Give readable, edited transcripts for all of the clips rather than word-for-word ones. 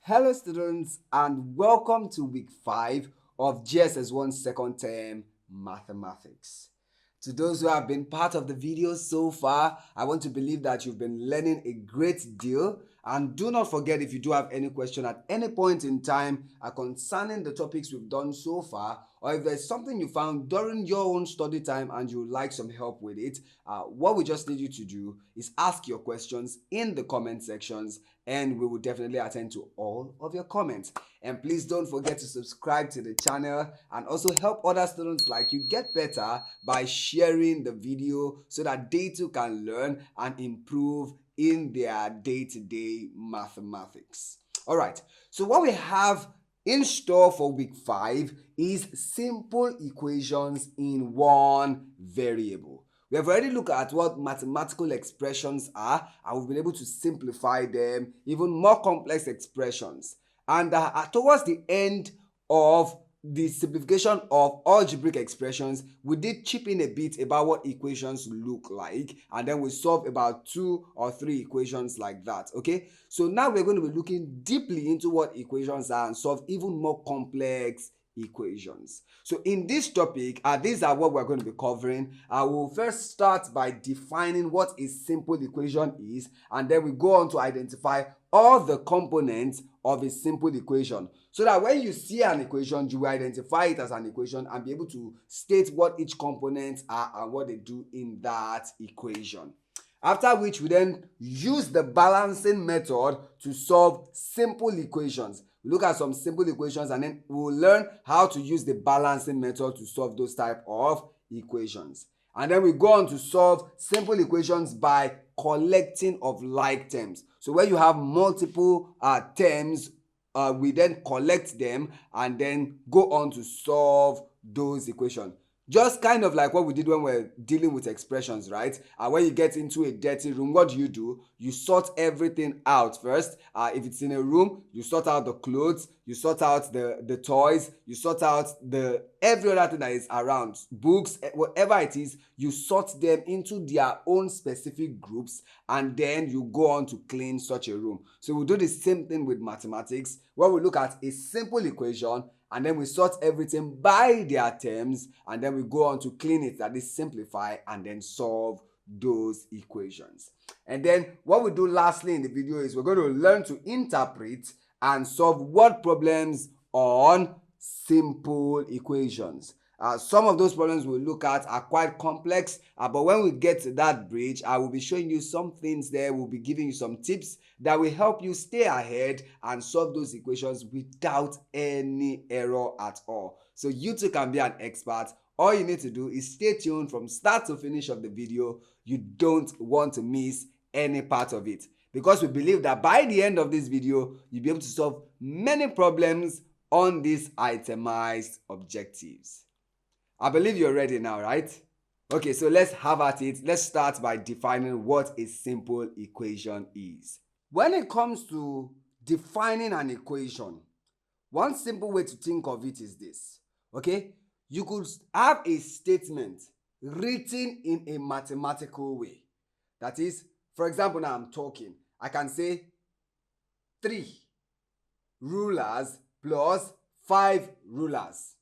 Hello students and welcome to week 5 of JSS1 second term mathematics. To those who have been part of the video so far, I want to believe that you've been learning a great deal, and do not forget, if you do have any question at any point in time concerning the topics we've done so far, or if there's something you found during your own study time and you would like some help with it, what we just need you to do is ask your questions in the comment sections, and we will definitely attend to all of your comments. And please don't forget to subscribe to the channel and also help other students like you get better by sharing the video so that they too can learn and improve in their day-to-day mathematics. All right, so what we have in store for week 5 is simple equations in one variable. We have already looked at what mathematical expressions are, and we've been able to simplify them, even more complex expressions. And towards the end of the simplification of algebraic expressions, we did chip in a bit about what equations look like, and then we solved about 2 or 3 equations like that. Okay, so now we're going to be looking deeply into what equations are and solve even more complex equations. So in this topic, these are what we're going to be covering. I will first start by defining what a simple equation is, and then we go on to identify all the components of a simple equation, so that when you see an equation, you will identify it as an equation and be able to state what each component are and what they do in that equation. After which, we then use the balancing method to solve simple equations. We look at some simple equations and then we'll learn how to use the balancing method to solve those type of equations. And then we go on to solve simple equations by collecting of like terms. So when you have multiple terms, we then collect them and then go on to solve those equations. Just kind of like what we did when we're dealing with expressions, right? When you get into a dirty room, what do? You sort everything out first. If it's in a room, you sort out the clothes, you sort out the toys, you sort out every other thing that is around, books, whatever it is, you sort them into their own specific groups, and then you go on to clean such a room. So we'll do the same thing with mathematics, where we look at a simple equation and then we sort everything by their terms, and then we go on to clean it, that is simplify, and then solve those equations. And then what we do lastly in the video is we're going to learn to interpret and solve word problems on simple equations. Some of those problems we'll look at are quite complex, but when we get to that bridge, I will be showing you some things there. We'll be giving you some tips that will help you stay ahead and solve those equations without any error at all. So you too can be an expert. All you need to do is stay tuned from start to finish of the video. You don't want to miss any part of it, because we believe that by the end of this video, you'll be able to solve many problems on these itemized objectives. I believe you're ready now, right? Okay, so let's have at it. Let's start by defining what a simple equation is. When it comes to defining an equation, one simple way to think of it is this. Okay, you could have a statement written in a mathematical way. That is, for example, now I'm talking. I can say 3 rulers plus 5 rulers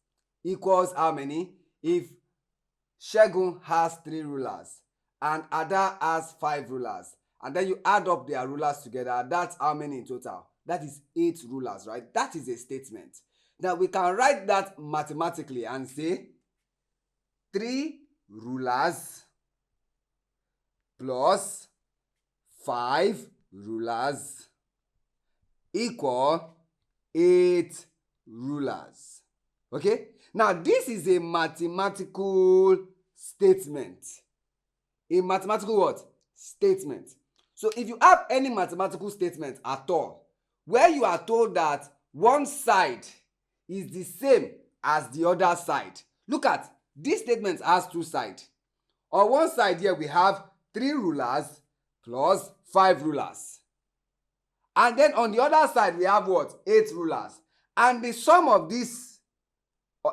equals how many? If Shegun has 3 rulers and Ada has 5 rulers, and then you add up their rulers together, that's how many in total? That is 8 rulers, right? That is a statement. Now we can write that mathematically and say 3 rulers plus 5 rulers equal 8 rulers. Okay? Now this is a mathematical statement. A mathematical what? Statement. So if you have any mathematical statement at all, where you are told that one side is the same as the other side. Look at this statement has 2 sides. On one side here we have 3 rulers plus 5 rulers. And then on the other side we have what? 8 rulers. And the sum of this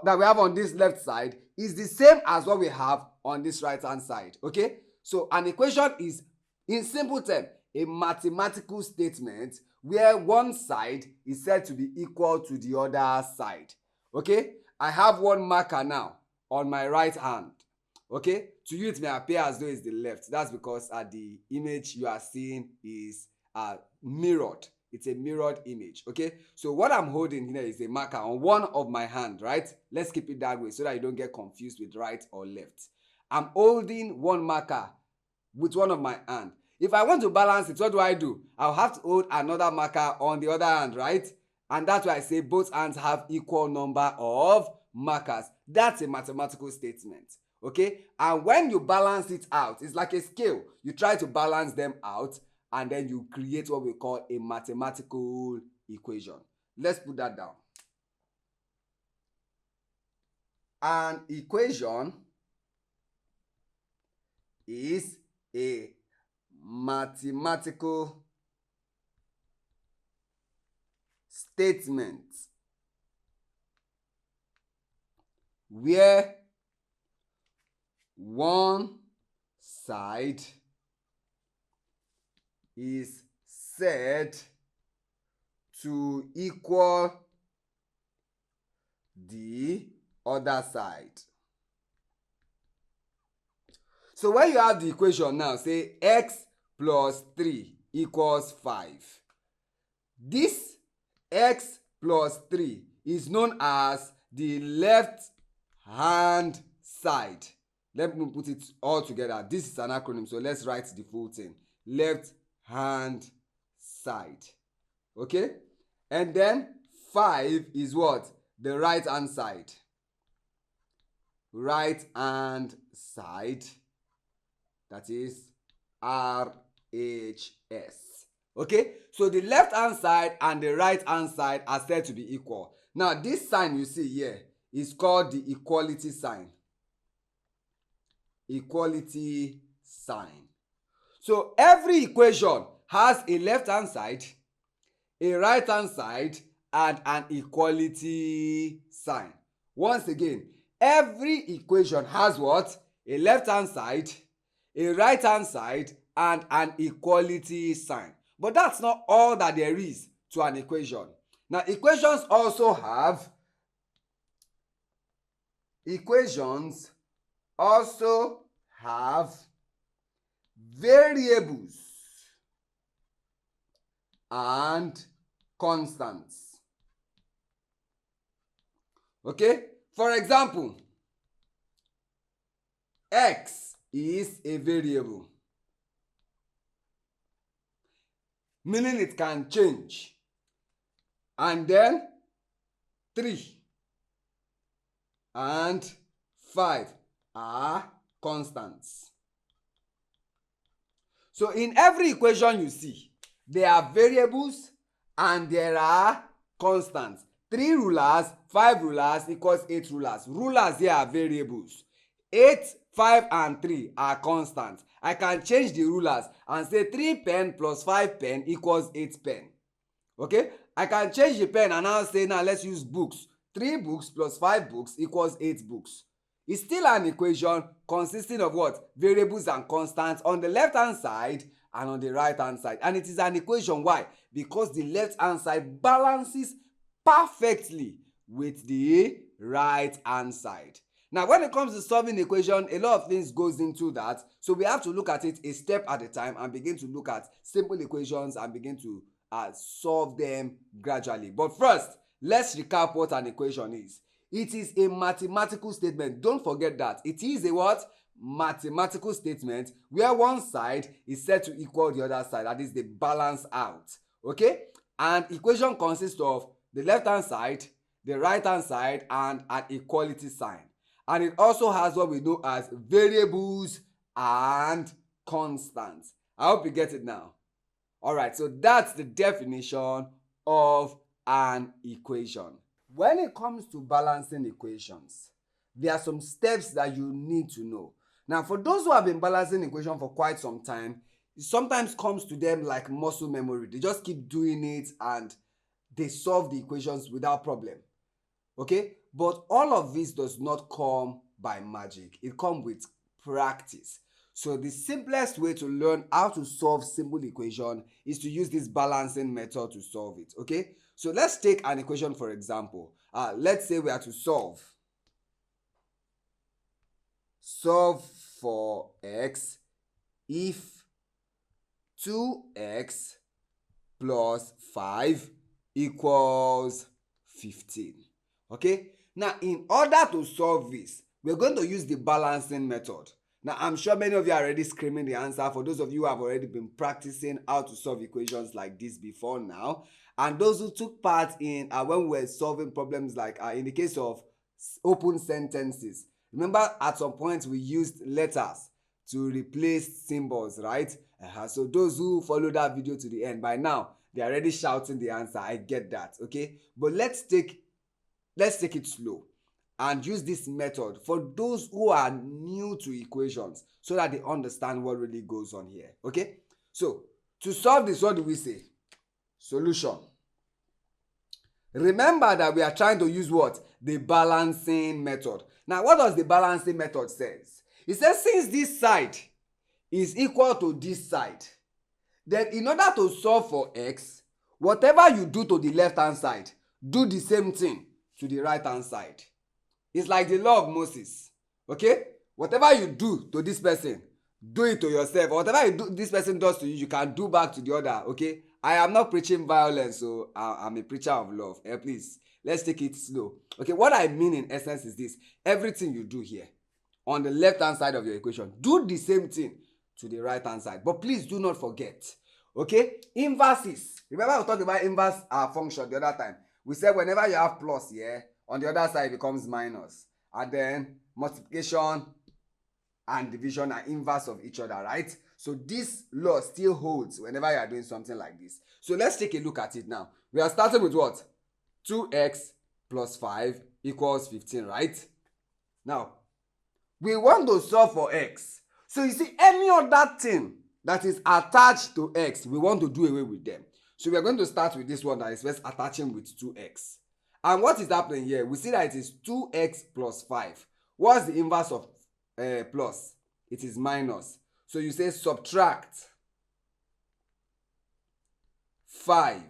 that we have on this left side is the same as what we have on this right hand side. Okay, so an equation is, in simple terms, a mathematical statement where one side is said to be equal to the other side. Okay, I have one marker now on my right hand. Okay, to you it may appear as though it's the left. That's because the image you are seeing is mirrored. It's a mirrored image. Okay, so what I'm holding here is a marker on one of my hand, right? Let's keep it that way so that you don't get confused with right or left. I'm holding one marker with one of my hand. If I want to balance it, what do? I'll have to hold another marker on the other hand, right? And that's why I say both hands have equal number of markers. That's a mathematical statement. Okay, and when you balance it out, it's like a scale. You try to balance them out and then you create what we call a mathematical equation. Let's put that down. An equation is a mathematical statement where one side is said to equal the other side. So when you have the equation now, say x plus 3 equals 5. This x plus 3 is known as the left hand side. Let me put it all together. This is an acronym, so let's write the full thing. Left hand side. Okay? And then 5 is what? The right hand side. Right hand side. That is RHS. Okay? So the left hand side and the right hand side are said to be equal. Now this sign you see here is called the equality sign. Equality sign. So every equation has a left hand side, a right hand side, and an equality sign. Once again, every equation has what? A left hand side, a right hand side, and an equality sign. But that's not all that there is to an equation. Now equations also have variables and constants. Okay? For example, x is a variable, meaning it can change. And then 3 and 5 are constants. So in every equation you see, there are variables and there are constants. 3 rulers, 5 rulers equals 8 rulers. Rulers here are variables. 8, 5 and 3 are constants. I can change the rulers and say 3 pen plus 5 pen equals 8 pen. Okay? I can change the pen and now say, now let's use books. 3 books plus 5 books equals 8 books. It's still an equation consisting of what? Variables and constants on the left hand side and on the right hand side. And it is an equation. Why? Because the left hand side balances perfectly with the right hand side. Now when it comes to solving the equation, a lot of things goes into that. So we have to look at it a step at a time and begin to look at simple equations and begin to solve them gradually. But first, let's recap what an equation is. It is a mathematical statement. Don't forget that. It is a what? Mathematical statement where one side is said to equal the other side. That is the balance out. Okay? And equation consists of the left hand side, the right hand side, and an equality sign. And it also has what we know as variables and constants. I hope you get it now. Alright, so that's the definition of an equation. When it comes to balancing equations, there are some steps that you need to know. Now, for those who have been balancing equation for quite some time, it sometimes comes to them like muscle memory. They just keep doing it and they solve the equations without problem. Okay? But all of this does not come by magic. It comes with practice. So the simplest way to learn how to solve simple equation is to use this balancing method to solve it, okay? So let's take an equation for example. Let's say we are to solve for x if 2x plus 5 equals 15. Okay? Now, in order to solve this, we're going to use the balancing method. Now, I'm sure many of you are already screaming the answer. For those of you who have already been practicing how to solve equations like this before now, and those who took part in when we were solving problems like in the case of open sentences. Remember, at some point we used letters to replace symbols, right? So those who follow that video to the end, by now they're already shouting the answer. I get that, okay? But let's take it slow and use this method for those who are new to equations so that they understand what really goes on here, okay? So to solve this, what do we say? Solution. Remember that we are trying to use what? The balancing method. Now, what does the balancing method say? It says since this side is equal to this side, then in order to solve for x, whatever you do to the left hand side, do the same thing to the right hand side. It's like the law of Moses, okay? Whatever you do to this person, do it to yourself. Whatever this person does to you, you can do back to the other, okay? I am not preaching violence, so I'm a preacher of love. Please, let's take it slow. Okay, what I mean in essence is this. Everything you do here on the left hand side of your equation, do the same thing to the right hand side. But please do not forget, okay, inverses. Remember we talked about inverse function the other time. We said whenever you have plus here, on the other side it becomes minus. And then multiplication and division are inverse of each other, right? So this law still holds whenever you are doing something like this. So let's take a look at it now. We are starting with what? 2x plus 5 equals 15, right? Now, we want to solve for x. So you see, any other thing that is attached to x, we want to do away with them. So we are going to start with this one that is first attaching with 2x. And what is happening here? We see that it is 2x plus 5. What's the inverse of plus? It is minus. So you say subtract 5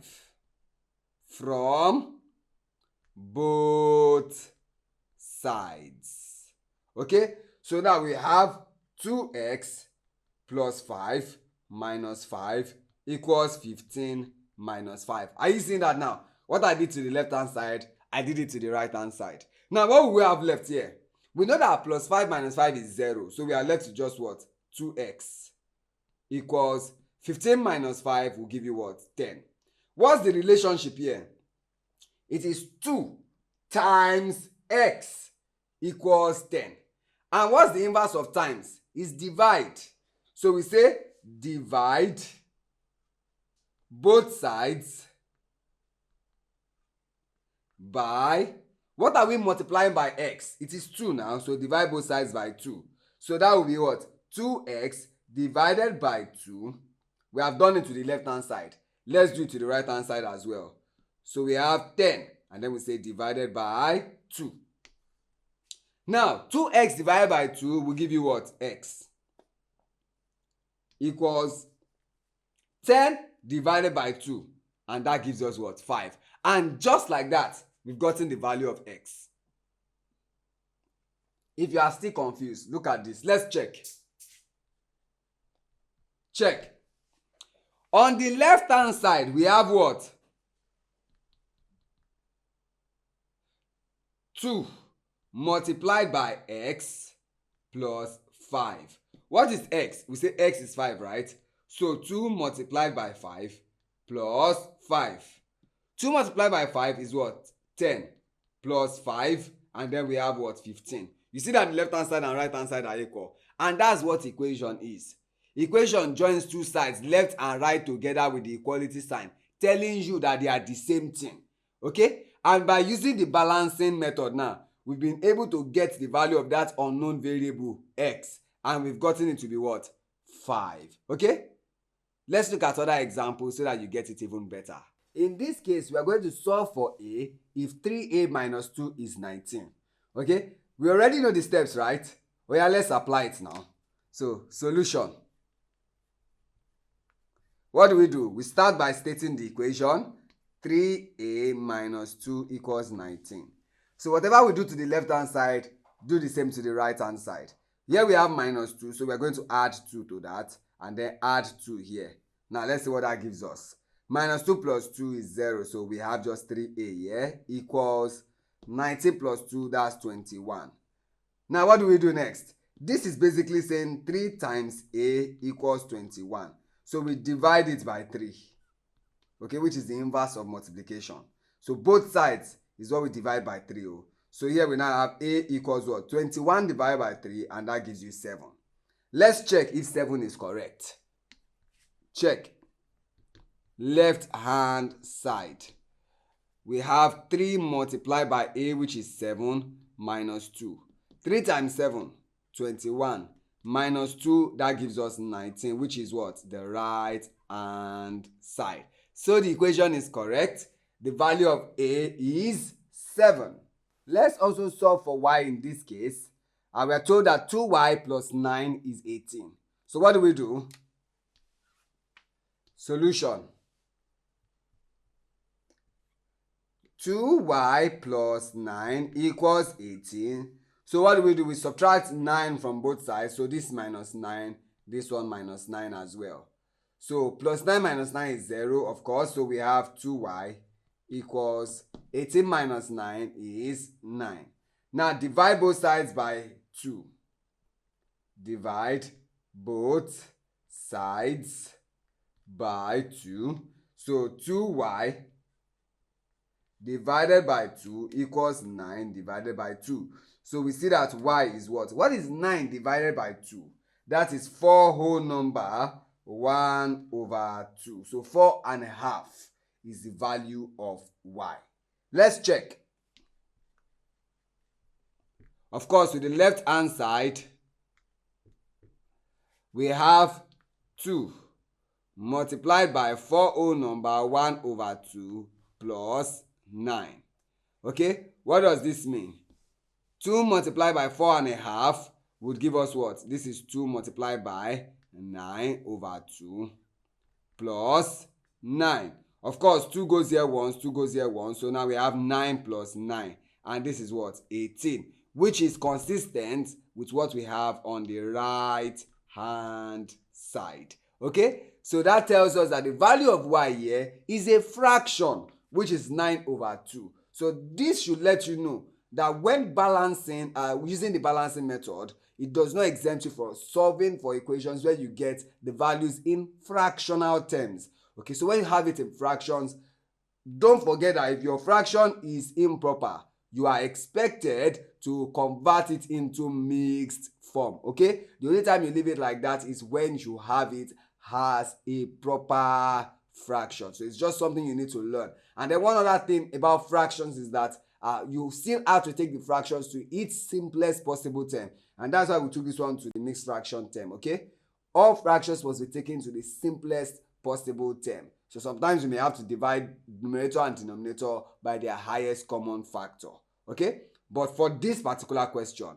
from both sides. Okay? So now we have 2x plus 5 minus 5 equals 15 minus 5. Are you seeing that now? What I did to the left hand side, I did it to the right hand side. Now what will we have left here? We know that plus 5 minus 5 is 0. So we are left to just what? 2x equals 15 minus 5 will give you what? 10. What's the relationship here? It is 2 times x equals 10. And what's the inverse of times? It's divide. So we say divide both sides by, what are we multiplying by x? It is 2 now, so divide both sides by 2. So that will be what? 2x divided by 2. We have done it to the left hand side. Let's do it to the right hand side as well. So we have 10, and then we say divided by 2. Now, 2x divided by 2 will give you what? X equals 10 divided by 2. And that gives us what? 5. And just like that, we've gotten the value of x. If you are still confused, look at this. Let's check. Check. On the left hand side, we have what? 2 multiplied by x plus 5. What is x? We say x is 5, right? So 2 multiplied by 5 plus 5. 2 multiplied by 5 is what? 10 plus 5, and then we have what? 15. You see that the left hand side and right hand side are equal. And that's what equation is. Equation joins two sides, left and right, together with the equality sign, telling you that they are the same thing. Okay? And by using the balancing method now, we've been able to get the value of that unknown variable x, and we've gotten it to be what? 5. Okay? Let's look at other examples so that you get it even better. In this case, we are going to solve for a if 3a minus 2 is 19. Okay? We already know the steps, right? Well, yeah, let's apply it now. So solution. What do? We start by stating the equation. 3a minus 2 equals 19. So whatever we do to the left hand side, do the same to the right hand side. Here we have minus 2, so we're going to add 2 to that and then add 2 here. Now let's see what that gives us. Minus 2 plus 2 is 0, so we have just 3a here equals 19 plus 2, that's 21. Now what do we do next? This is basically saying 3 times a equals 21. So we divide it by 3, okay, which is the inverse of multiplication. So both sides is what we divide by 3. Oh. So here we now have a equals what? 21 divided by 3, and that gives you 7. Let's check if 7 is correct. Check. Left hand side. We have 3 multiplied by a, which is 7, minus 2. 3 times 7, 21. Minus 2, that gives us 19, which is what? The right hand side. So the equation is correct. The value of a is 7. Let's also solve for y in this case. And we are told that 2y plus 9 is 18. So what do? Solution. 2y plus 9 equals 18. So what do? We subtract 9 from both sides. So this minus 9, this one minus 9 as well. So plus 9 minus 9 is 0, of course. So we have 2y equals 18 minus 9 is 9. Now divide both sides by 2. Divide both sides by 2. So 2y divided by 2 equals 9 divided by 2. So we see that y is what? What is 9 divided by 2? That is 4 whole number 1 over 2. So 4.5 is the value of y. Let's check. Of course, with the left hand side, we have 2 multiplied by 4 whole number 1 over 2 plus 9. Okay, what does this mean? 2 multiplied by 4.5 would give us what? This is 2 multiplied by 9 over 2 plus 9. Of course, 2 goes here once, 2 goes here once. So now we have 9 plus 9. And this is what? 18. Which is consistent with what we have on the right hand side. Okay? So that tells us that the value of y here is a fraction, which is 9 over 2. So this should let you know that when balancing, using the balancing method, it does not exempt you from solving for equations where you get the values in fractional terms. Okay, so when you have it in fractions, don't forget that if your fraction is improper, you are expected to convert it into mixed form. Okay, the only time you leave it like that is when you have it as a proper fraction. So it's just something you need to learn. And then one other thing about fractions is that you still have to take the fractions to its simplest possible term, and that's why we took this one to the mixed fraction term. Okay, all fractions must be taken to the simplest possible term. So sometimes you may have to divide numerator and denominator by their highest common factor. Okay, but for this particular question,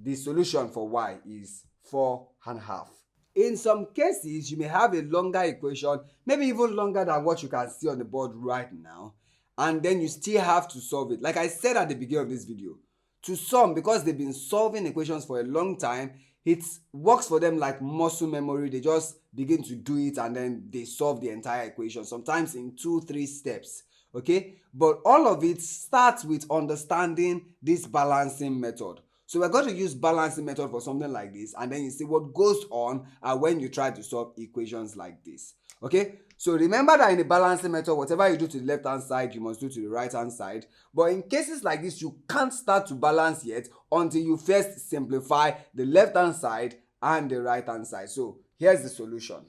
the solution for y is 4.5. In some cases, you may have a longer equation, maybe even longer than what you can see on the board right now, and then you still have to solve it. Like I said at the beginning of this video, to some, because they've been solving equations for a long time, it works for them like muscle memory. They just begin to do it and then they solve the entire equation, sometimes in 2-3 steps. Okay, but all of it starts with understanding this balancing method. So we're going to use balancing method for something like this, and then you see what goes on when you try to solve equations like this. Okay, so remember that in the balancing method, whatever you do to the left hand side, you must do to the right hand side. But in cases like this, you can't start to balance yet until you first simplify the left hand side and the right hand side. So here's the solution.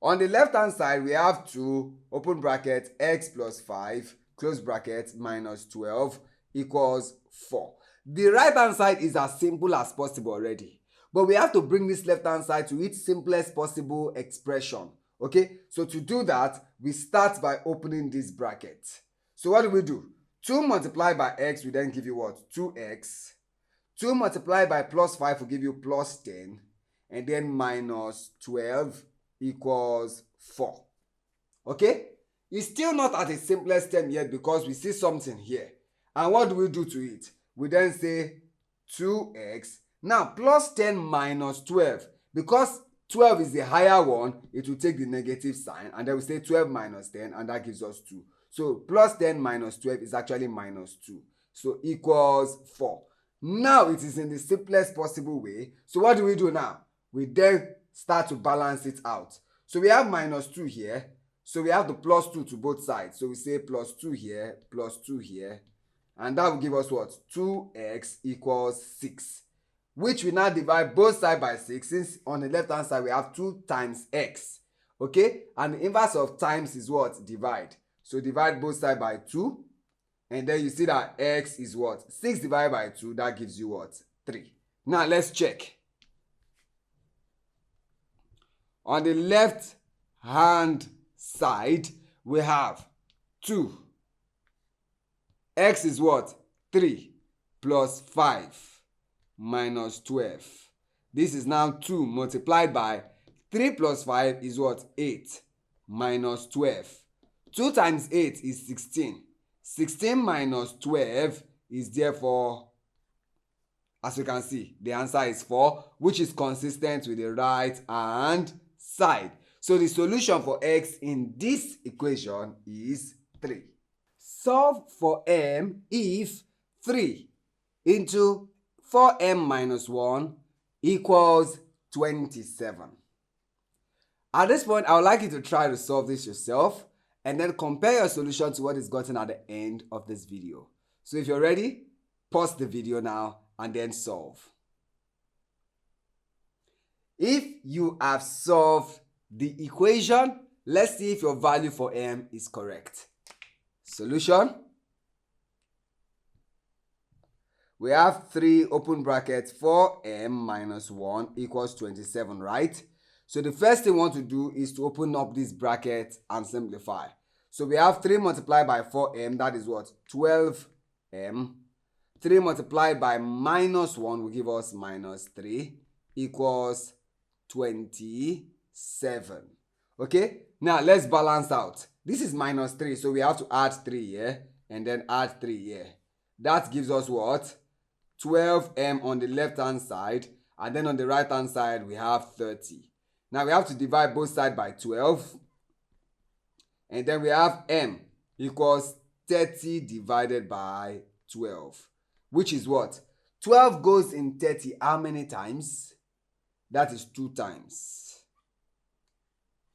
On the left hand side, we have 2 open bracket x plus 5 close bracket minus 12 equals 4. The right hand side is as simple as possible already, but we have to bring this left hand side to its simplest possible expression. Okay, so to do that, we start by opening this bracket. So what do? 2 multiplied by x will then give you what? 2x. 2 multiplied by plus 5 will give you plus 10. And then minus 12 equals 4. Okay? It's still not at its simplest term yet because we see something here. And what do we do to it? We then say 2x. Now, plus 10 minus 12. Because 12 is the higher one, it will take the negative sign. And then we say 12 minus 10, and that gives us 2. So, plus 10 minus 12 is actually minus 2. So, equals 4. Now, it is in the simplest possible way. So, what do we do now? We then start to balance it out. So, we have minus 2 here. So, we have the plus 2 to both sides. So, we say plus 2 here, plus 2 here. And that will give us what? 2x equals 6. Which we now divide both sides by 6. Since on the left hand side, we have 2 times x. Okay? And the inverse of times is what? Divide. So, divide both sides by 2. And then you see that x is what? 6 divided by 2. That gives you what? 3. Now, let's check. On the left hand side, we have 2. X is what? 3 plus 5 minus 12. This is now 2 multiplied by 3 plus 5 is what? 8 minus 12. 2 times 8 is 16. 16 minus 12 is therefore, as you can see, the answer is 4, which is consistent with the right hand side. So the solution for x in this equation is 3. Solve for m if 3 into 4m minus 1 equals 27. At this point, I would like you to try to solve this yourself and then compare your solution to what is gotten at the end of this video. So if you're ready, pause the video now and then solve. If you have solved the equation, let's see if your value for m is correct. Solution. We have 3 open brackets 4m minus 1 equals 27, right? So the first thing we want to do is to open up this bracket and simplify. So we have 3 multiplied by 4m, that is what? 12m. 3 multiplied by minus 1 will give us minus 3 equals 27. Okay? Now let's balance out. This is minus 3, so we have to add 3 here and then add 3 here. That gives us what? 12m on the left hand side, and then on the right hand side we have 30. Now we have to divide both sides by 12, and then we have m equals 30 divided by 12, which is what? 12 goes in 30 how many times? That is 2 times.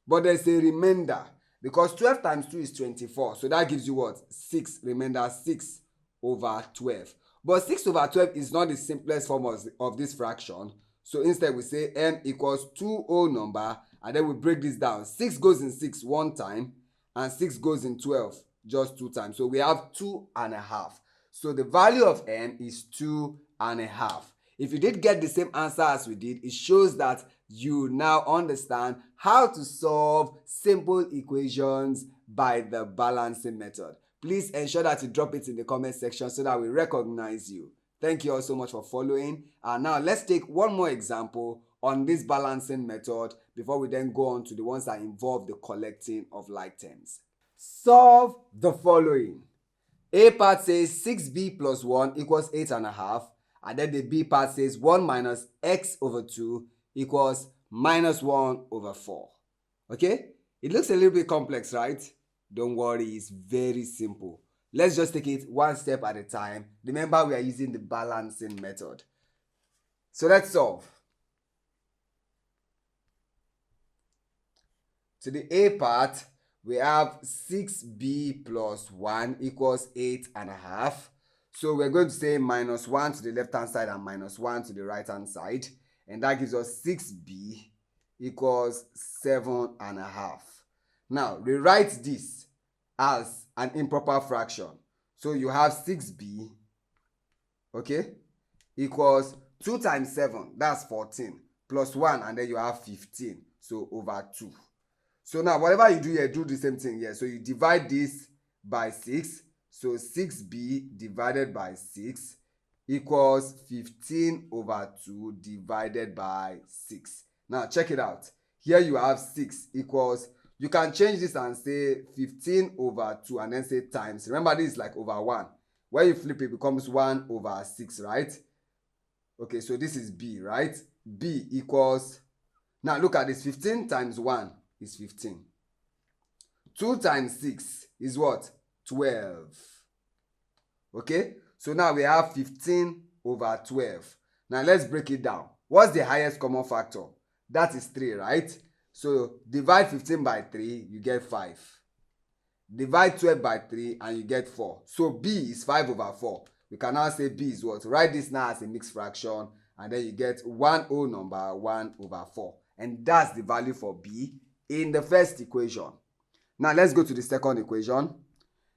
But there's a remainder because 12 times 2 is 24. So that gives you what? 6. Remainder 6 over 12. But 6 over 12 is not the simplest form of this fraction. So instead we say m equals 2 whole number, and then we break this down. 6 goes in 6 1 time and 6 goes in 12 just 2 times. So we have 2.5. So the value of m is 2.5. If you did get the same answer as we did, it shows that you now understand how to solve simple equations by the balancing method. Please ensure that you drop it in the comment section so that we recognize you. Thank you all so much for following. And now let's take one more example on this balancing method before we then go on to the ones that involve the collecting of like terms. Solve the following. A part says 6b plus 1 equals 8.5. And then the b part says 1 minus x over 2 equals minus 1 over 4. Okay? It looks a little bit complex, right? Don't worry, it's very simple. Let's just take it one step at a time. Remember, we are using the balancing method. So let's solve. To the a part, we have 6b plus 1 equals 8.5. So we're going to say minus 1 to the left-hand side and minus 1 to the right-hand side. And that gives us 6b equals 7.5. Now, rewrite this as an improper fraction. So you have 6b, okay, equals 2 times 7, that's 14, plus 1, and then you have 15, so over 2. So now, whatever you do here, do the same thing here. So you divide this by 6, so 6b divided by 6 equals 15 over 2 divided by 6. Now check it out. Here you have 6 equals, you can change this and say 15 over 2 and then say times. Remember, this is like over 1. When you flip it, becomes 1 over 6, right? Okay, so this is B, right? B equals, now look at this, 15 times 1 is 15. 2 times 6 is what? 12. Okay, so now we have 15 over 12. Now let's break it down. What's the highest common factor? That is 3, right? So divide 15 by 3, you get 5. Divide 12 by 3 and you get 4. So B is 5 over 4. We can now say B is what? Write this now as a mixed fraction and then you get one whole number 1 over 4. And that's the value for B in the first equation. Now let's go to the second equation.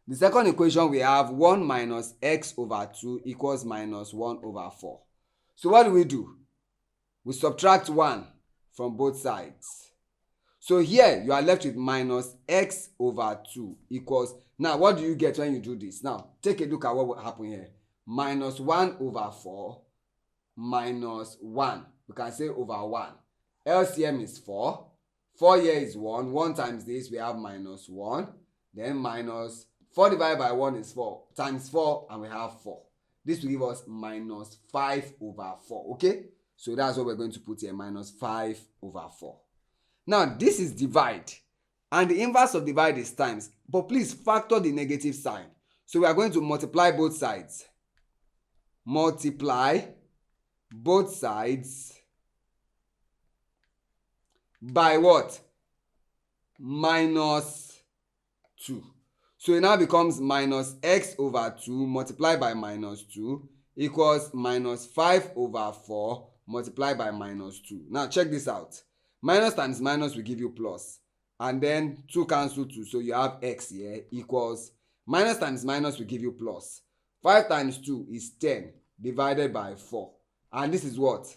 The second equation, we have 1 minus x over 2 equals minus 1 over 4. So what do? We subtract 1 from both sides. So here you are left with minus x over 2 equals, now what do you get when you do this? Now take a look at what will happen here. Minus 1 over 4 minus 1. We can say over 1. LCM is 4. 4 here is 1. 1 times this, we have minus 1. Then minus 4 divided by 1 is 4. Times 4 and we have 4. This will give us minus 5 over 4. Okay? So that's what we're going to put here. Minus 5 over 4. Now this is divide. And the inverse of divide is times. But please factor the negative sign. So we are going to multiply both sides. Multiply both sides by what? Minus 2. So it now becomes minus x over 2 multiplied by minus 2 equals minus 5 over 4 multiplied by minus 2. Now check this out. Minus times minus will give you plus. And then 2 cancel 2. So you have x here equals, minus times minus will give you plus. 5 times 2 is 10 divided by 4. And this is what?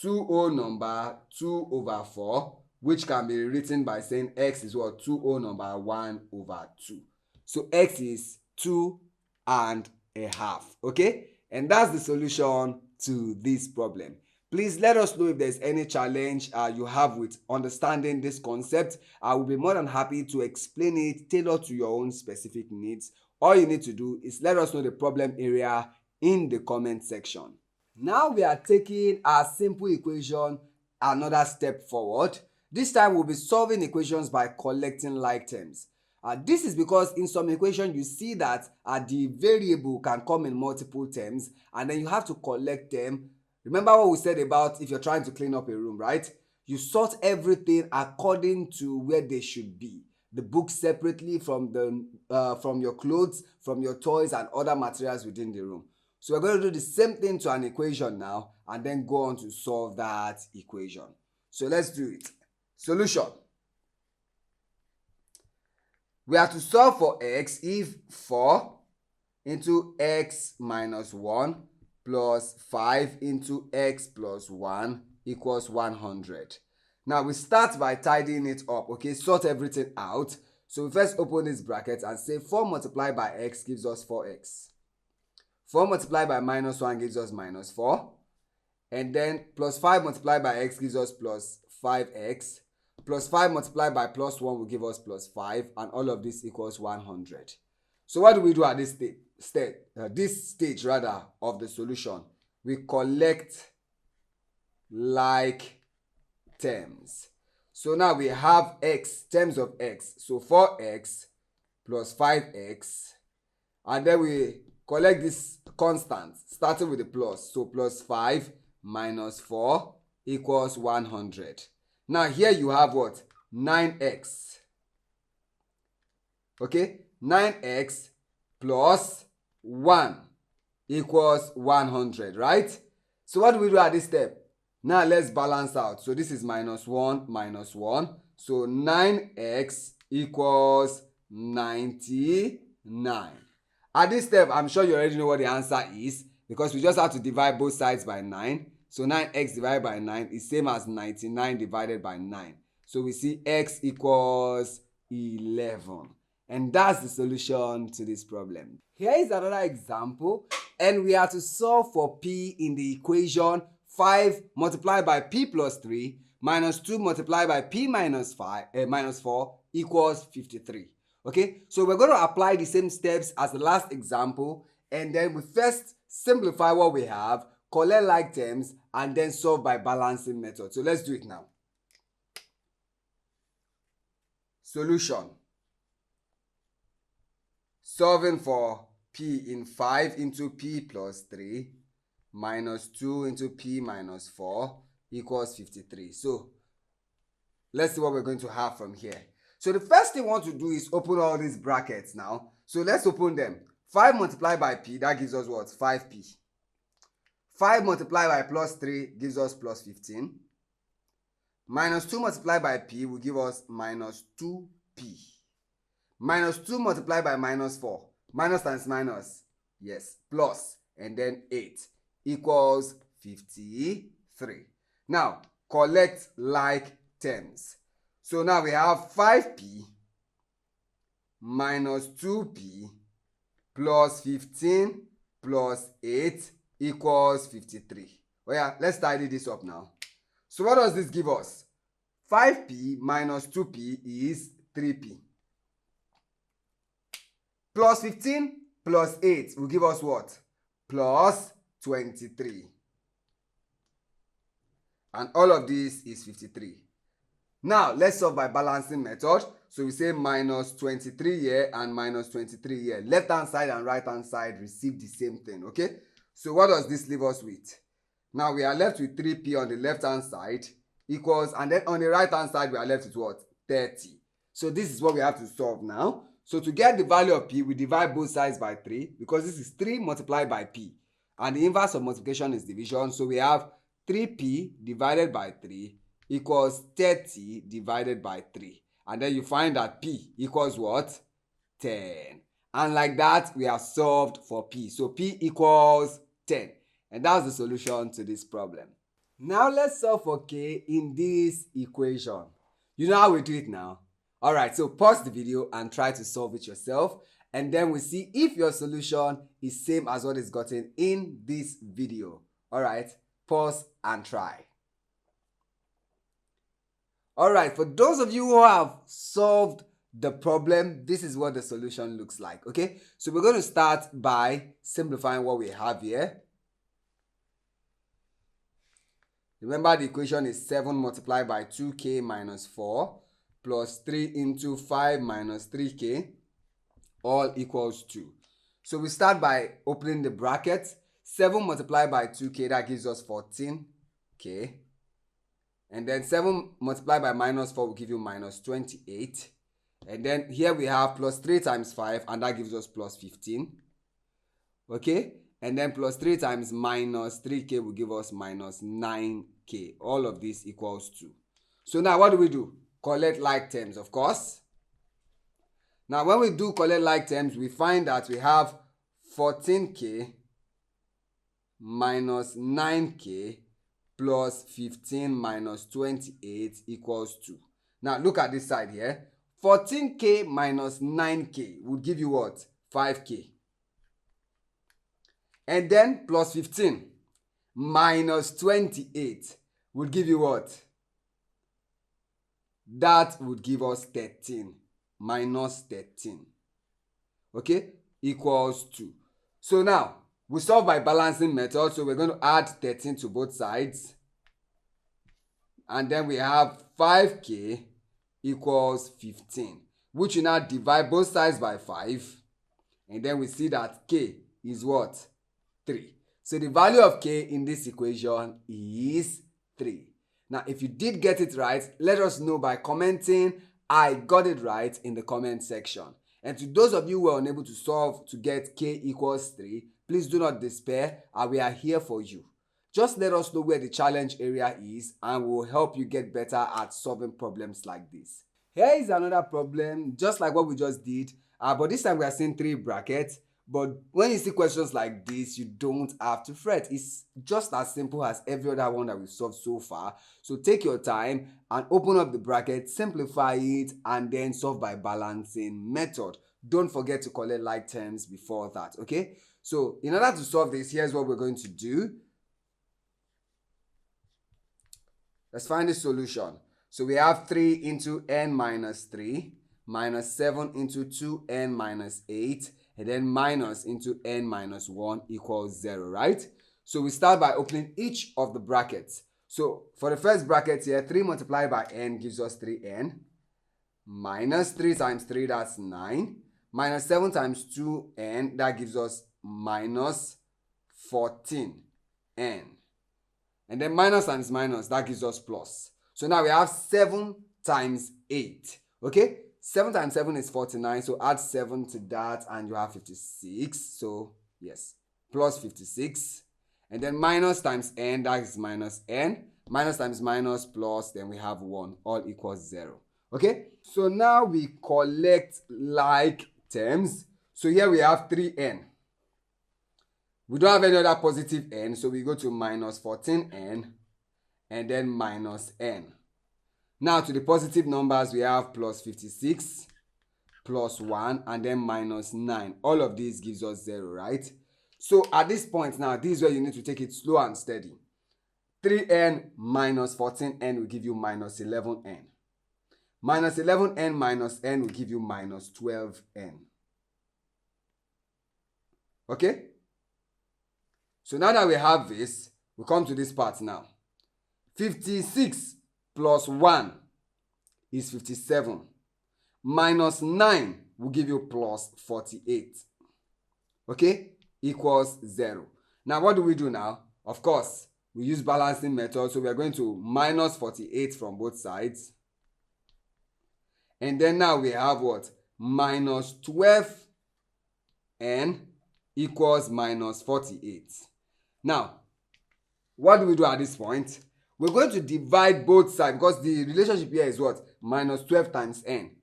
2 whole number 2 over 4, which can be written by saying x is what? 2 whole number 1 over 2. So x is 2.5. Okay? And that's the solution to this problem. Please let us know if there's any challenge you have with understanding this concept. I will be more than happy to explain it tailored to your own specific needs. All you need to do is let us know the problem area in the comment section. Now we are taking our simple equation another step forward. This time we'll be solving equations by collecting like terms. This is because in some equations you see that the variable can come in multiple terms and then you have to collect them. Remember what we said about if you're trying to clean up a room, right? You sort everything according to where they should be. The books separately from your clothes, from your toys and other materials within the room. So we're going to do the same thing to an equation now and then go on to solve that equation. So let's do it. Solution. We have to solve for x if 4 into x minus 1 plus 5 into x plus 1 equals 100. Now we start by tidying it up, okay? Sort everything out. So we first open this bracket and say 4 multiplied by x gives us 4x. 4 multiplied by minus 1 gives us minus 4. And then plus 5 multiplied by x gives us plus 5x. Plus 5 multiplied by plus 1 will give us plus 5. And all of this equals 100. So what do we do at this stage of the solution? We collect like terms. So now we have x, terms of x. So 4x plus 5x. And then we collect this constant starting with the plus. So plus 5 minus 4 equals 100. Now here you have what? 9x. Okay? 9x plus 1 equals 100, right? So what do we do at this step? Now let's balance out. So this is minus 1 minus 1. So 9x equals 99. At this step, I'm sure you already know what the answer is because we just have to divide both sides by 9. So 9x divided by 9 is same as 99 divided by 9. So we see x equals 11. And that's the solution to this problem. Here is another example, and we are to solve for p in the equation 5 multiplied by p plus 3 minus 2 multiplied by p minus 4 equals 53. Okay, so we're going to apply the same steps as the last example, and then we first simplify what we have, collect like terms, and then solve by balancing method. So let's do it now. Solution. Solving for p in 5 into p plus 3 minus 2 into p minus 4 equals 53. So let's see what we're going to have from here. So the first thing we want to do is open all these brackets now. So let's open them. 5 multiplied by p, that gives us what? 5p. 5 multiplied by plus 3 gives us plus 15. Minus 2 multiplied by p will give us minus 2p. Minus 2 multiplied by minus 4. Minus times minus. Yes, plus. And then 8 equals 53. Now, collect like terms. So now we have 5p minus 2p plus 15 plus 8 equals 53. Oh yeah, let's tidy this up now. So what does this give us? 5p minus 2p is 3p. Plus 15 plus 8 will give us what? Plus 23. And all of this is 53. Now, let's solve by balancing method. So we say minus 23 here and minus 23 here. Left hand side and right hand side receive the same thing, okay? So what does this leave us with? Now we are left with 3p on the left hand side equals, and then on the right hand side we are left with what? 30. So this is what we have to solve now. So to get the value of p, we divide both sides by 3 because this is 3 multiplied by p. And the inverse of multiplication is division. So we have 3p divided by 3 equals 30 divided by 3. And then you find that p equals what? 10. And like that, we have solved for p. So p equals 10. And that's the solution to this problem. Now let's solve for k in this equation. You know how we do it now? Alright, so pause the video and try to solve it yourself. And then we see if your solution is same as what is gotten in this video. Alright, pause and try. Alright, for those of you who have solved the problem, this is what the solution looks like. Okay, so we're going to start by simplifying what we have here. Remember, the equation is 7 multiplied by 2k minus 4 plus 3 into 5 minus 3k all equals 2. So we start by opening the brackets. 7 multiplied by 2k, that gives us 14k. And then 7 multiplied by minus 4 will give you minus 28. And then here we have plus 3 times 5, and that gives us plus 15. Okay? And then plus 3 times minus 3k will give us minus 9k. All of this equals 2. So now what do? Collect like terms, of course. Now when we do collect like terms, we find that we have 14k minus 9k plus 15 minus 28 equals 2. Now look at this side here. 14k minus 9k would give you what? 5k. And then plus 15 minus 28 would give you what? That would give us 13. Minus 13. Okay? Equals 2. So now, we solve by balancing method. So we're going to add 13 to both sides. And then we have 5k equals 15. Which we now divide both sides by 5. And then we see that k is what? 3. So the value of k in this equation is 3. Now, if you did get it right, let us know by commenting I got it right in the comment section. And to those of you who are unable to solve to get k equals 3, please do not despair, and we are here for you. Just let us know where the challenge area is, and we'll help you get better at solving problems like this. Here is another problem, just like what we just did, but this time we are seeing 3 brackets. But when you see questions like this, you don't have to fret. It's just as simple as every other one that we've solved so far. So take your time and open up the bracket, simplify it, and then solve by balancing method. Don't forget to collect like terms before that, okay? So in order to solve this, here's what we're going to do. Let's find the solution. So we have 3 into n minus 3 minus 7 into 2n minus 8 and then minus into n minus 1 equals 0, right? So we start by opening each of the brackets. So for the first bracket here, 3 multiplied by n gives us 3n. Minus 3 times 3, that's 9. Minus 7 times 2n, that gives us minus 14n. And then minus times minus, that gives us plus. So now we have 7 times 8. Okay? 7 times 7 is 49. So add 7 to that and you have 56. So yes, plus 56. And then minus times n, that is minus n. Minus times minus plus, then we have 1. All equals 0. Okay? So now we collect like terms. So here we have 3n. We don't have any other positive n, so we go to minus 14n and then minus n. Now to the positive numbers, we have plus 56, plus 1, and then minus 9. All of these gives us 0, right? So at this point now, this is where you need to take it slow and steady. 3n minus 14n will give you minus 11n. Minus 11n minus n will give you minus 12n. Okay? So now that we have this, we come to this part now. 56 plus 1 is 57. Minus 9 will give you plus 48. Okay? Equals 0. Now what do we do now? Of course, we use balancing method. So we are going to minus 48 from both sides. And then now we have what? Minus 12n equals minus 48. Now, what do we do at this point? We're going to divide both sides because the relationship here is what? Minus 12 times n.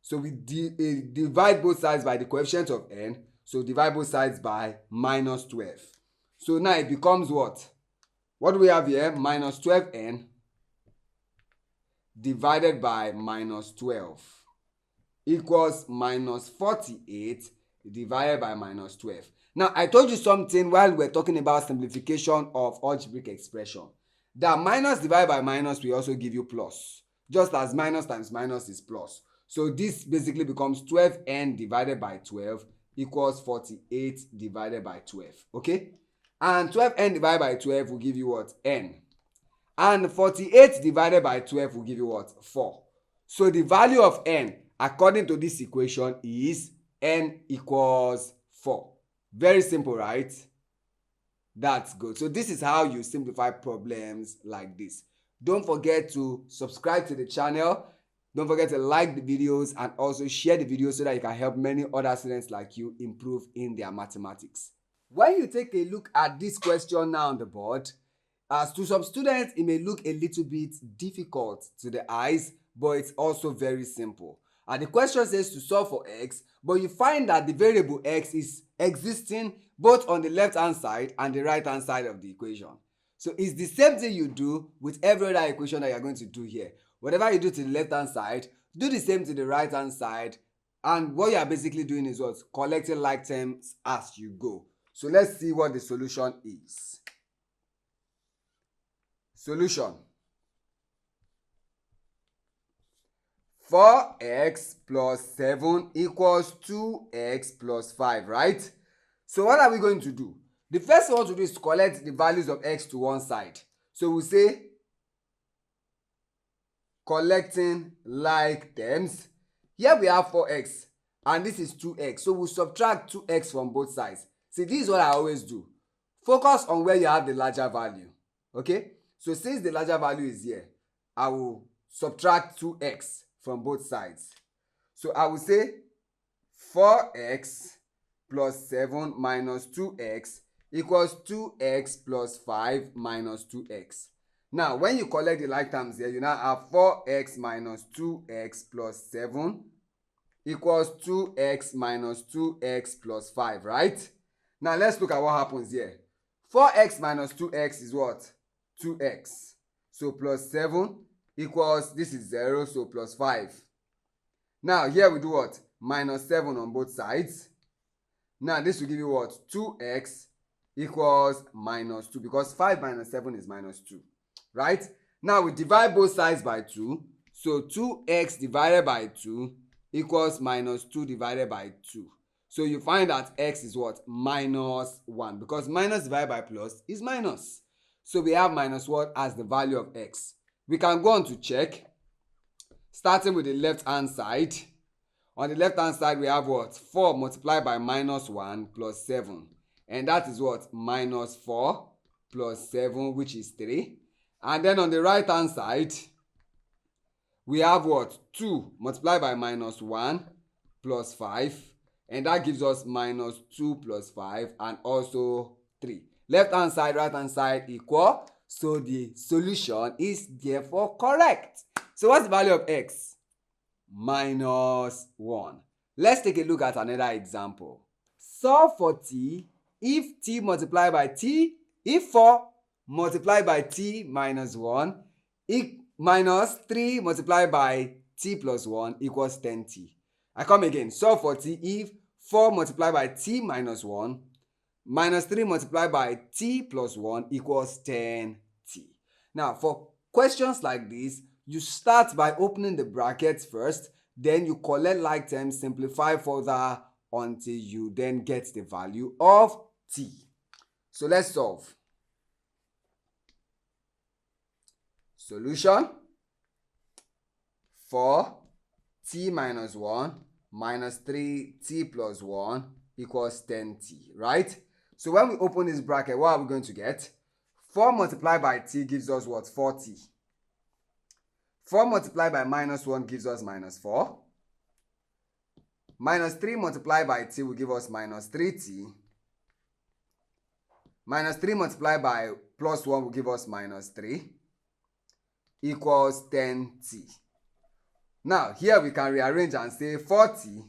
So we divide both sides by the coefficient of n. So divide both sides by minus 12. So now it becomes what? What do we have here? Minus 12n divided by minus 12 equals minus 48 divided by minus 12. Now, I told you something while we were talking about simplification of algebraic expression. That minus divided by minus will also give you plus. Just as minus times minus is plus. So this basically becomes 12n divided by 12 equals 48 divided by 12. Okay? And 12n divided by 12 will give you what? N. And 48 divided by 12 will give you what? 4. So the value of n, according to this equation, is n equals 4. Very simple, right? That's good. So this is how you simplify problems like this. Don't forget to subscribe to the channel. Don't forget to like the videos and also share the videos so that you can help many other students like you improve in their mathematics. When you take a look at this question now on the board, as to some students, it may look a little bit difficult to the eyes, but it's also very simple. And the question says to solve for x, but you find that the variable x is existing both on the left hand side and the right hand side of the equation. So it's the same thing you do with every other equation that you're going to do here. Whatever you do to the left hand side, do the same to the right hand side. And what you are basically doing is what? Collecting like terms as you go. So let's see what the solution is. Solution. 4x plus 7 equals 2x plus 5, right? So what are we going to do? The first thing we want to do is to collect the values of x to one side. So we'll say collecting like terms. Here we have 4x and this is 2x. So we'll subtract 2x from both sides. See, this is what I always do. Focus on where you have the larger value. Okay? So since the larger value is here, I will subtract 2x from both sides. So I will say 4x plus 7 minus 2x equals 2x plus 5 minus 2x. Now, when you collect the like terms here, you now have 4x minus 2x plus 7 equals 2x minus 2x plus 5, right? Now let's look at what happens here. 4x minus 2x is what? 2x. So plus 7 equals, this is 0, so plus 5. Now here we do what? Minus 7 on both sides. Now this will give you what? 2x equals minus 2, because 5 minus 7 is minus 2, right? Now we divide both sides by 2. So 2x divided by 2 equals minus 2 divided by 2. So you find that x is what? Minus 1, because minus divided by plus is minus. So we have minus 1 as the value of x. We can go on to check, starting with the left hand side. On the left hand side we have what? 4 multiplied by minus 1 plus 7. And that is what? Minus 4 plus 7, which is 3. And then on the right hand side, we have what? 2 multiplied by minus 1 plus 5. And that gives us minus 2 plus 5 and also 3. Left hand side, right hand side equal. So the solution is therefore correct. So what's the value of x? Minus 1. Let's take a look at another example. Solve for t if t multiplied by t, if 4 multiplied by t minus 1 minus 3 multiplied by t plus 1 equals 10t. I come again. Solve for t if 4 multiplied by t minus 1 minus 3 multiplied by t plus 1 equals 10t. Now, for questions like this, you start by opening the brackets first, then you collect like terms, simplify further until you then get the value of t. So let's solve. Solution: 4 t minus 1 minus 3t plus 1 equals 10t, right? So when we open this bracket, what are we going to get? 4 multiplied by t gives us what? 4t. 4 multiplied by minus 1 gives us minus 4. Minus 3 multiplied by t will give us minus 3t. Minus 3 multiplied by plus 1 will give us minus 3 equals 10t. Now, here we can rearrange and say 4t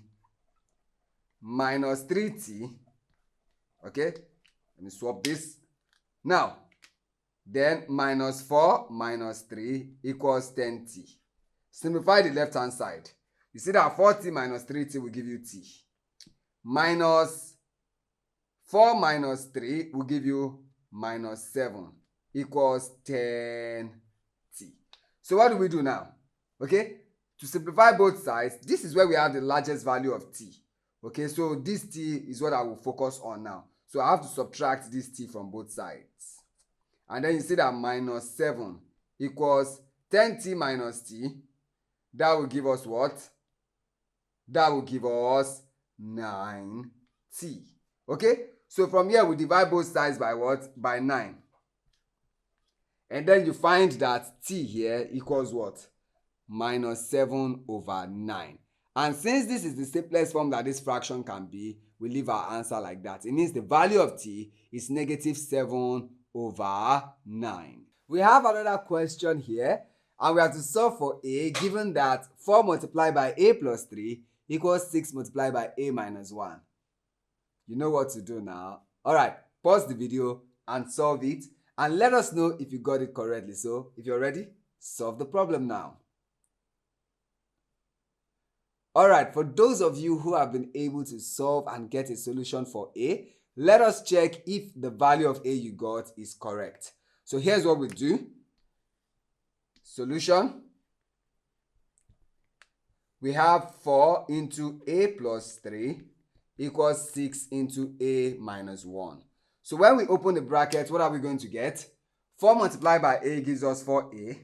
minus 3t. Okay, let me swap this. Now, then minus 4 minus 3 equals 10t. Simplify the left hand side. You see that 4t minus 3t will give you t. Minus 4 minus 3 will give you minus 7 equals 10t. So what do we do now? Okay, to simplify both sides, this is where we have the largest value of t. Okay, so this t is what I will focus on now. So I have to subtract this t from both sides. And then you see that minus 7 equals 10t minus t. That will give us what? That will give us 9t. Okay? So from here, we divide both sides by what? By 9. And then you find that t here equals what? Minus 7 over 9. And since this is the simplest form that this fraction can be, we leave our answer like that. It means the value of t is negative 7 over 9. We have another question here, and we have to solve for a, given that 4 multiplied by a plus 3 equals 6 multiplied by a minus 1. You know what to do now. Alright, pause the video and solve it, and let us know if you got it correctly. So, if you're ready, solve the problem now. Alright, for those of you who have been able to solve and get a solution for a, let us check if the value of a you got is correct. So here's what we do. Solution. We have 4 into a plus 3 equals 6 into a minus 1. So when we open the bracket, what are we going to get? 4 multiplied by a gives us 4a.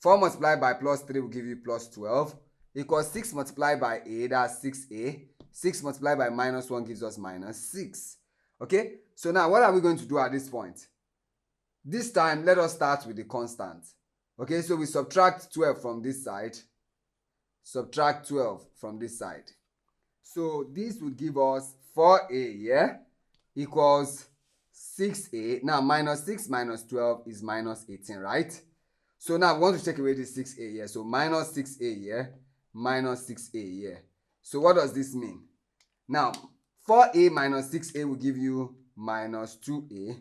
4 multiplied by plus 3 will give you plus 12. Equals 6 multiplied by a, that's 6a. 6 multiplied by minus 1 gives us minus 6. Okay, so now what are we going to do at this point? This time, let us start with the constant. Okay, so we subtract 12 from this side. Subtract 12 from this side. So this would give us 4a here equals 6a. Now minus 6 minus 12 is minus 18, right? So now we want to take away this 6a here. So minus 6a here, minus 6a here. So what does this mean? Now, 4a minus 6a will give you minus 2a.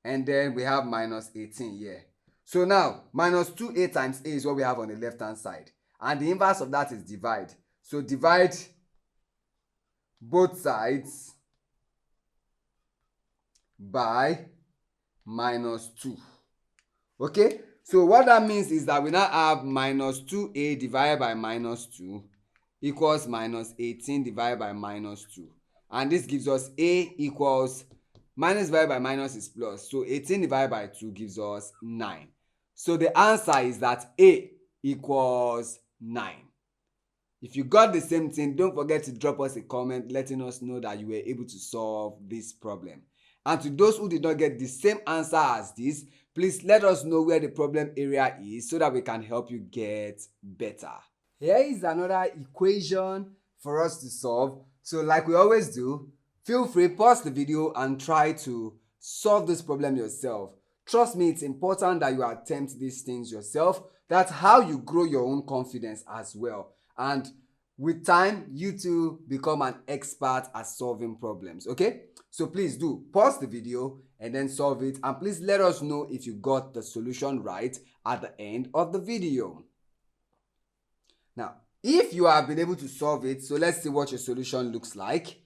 And then we have minus 18 here. So now, minus 2a times a is what we have on the left-hand side. And the inverse of that is divide. So divide both sides by minus 2. Okay? So what that means is that we now have minus 2a divided by minus 2 equals minus 18 divided by minus 2. And this gives us a equals minus divided by minus is plus. So 18 divided by 2 gives us 9. So the answer is that a equals 9. If you got the same thing, don't forget to drop us a comment letting us know that you were able to solve this problem. And to those who did not get the same answer as this, please let us know where the problem area is so that we can help you get better. Here is another equation for us to solve. So like we always do, feel free, pause the video and try to solve this problem yourself. Trust me, it's important that you attempt these things yourself. That's how you grow your own confidence as well. And with time, you too become an expert at solving problems, okay? So please do pause the video and then solve it. And please let us know if you got the solution right at the end of the video. Now, if you have been able to solve it, so let's see what your solution looks like.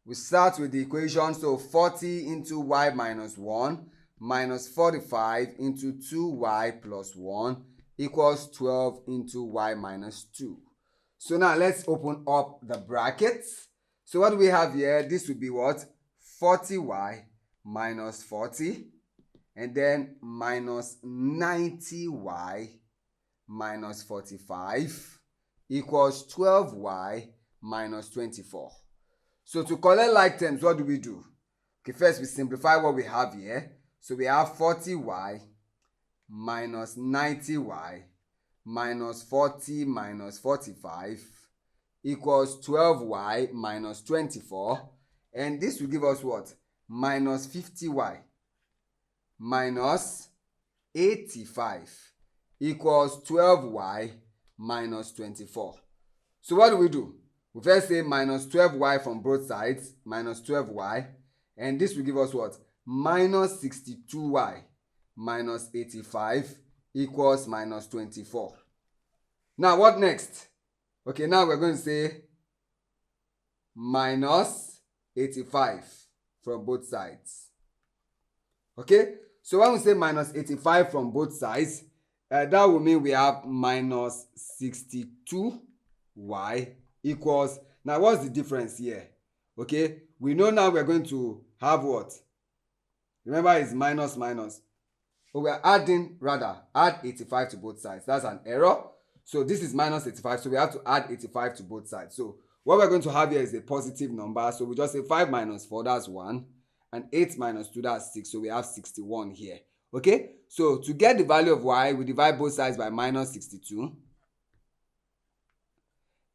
We start with the equation, so 40 into y minus 1 minus 45 into 2y plus 1 equals 12 into y minus 2. So now let's open up the brackets. So what do we have here? This would be what? 40y minus 40 and then minus 90y minus 45 equals 12y minus 24. So to collect like terms, what do we do? Okay, first we simplify what we have here. So we have 40y minus 90y minus 40 minus 45 equals 12y minus 24. And this will give us what? Minus 50y minus 85 equals 12y minus 24. So what do? We first say minus 12y from both sides, minus 12y, and this will give us what? Minus 62y minus 85 equals minus 24. Now what next? Okay, now we're going to say minus 85 from both sides. Okay, so when we say minus 85 from both sides, that will mean we have minus 62y equals, now what's the difference here? Okay, we know now we're going to have what? Remember it's minus minus. But we're adding, rather, add 85 to both sides. That's an error. So this is minus 85, so we have to add 85 to both sides. So what we're going to have here is a positive number. So we just say 5 minus 4, that's 1. And 8 minus 2, that's 6. So we have 61 here. Okay, so to get the value of y, we divide both sides by minus 62.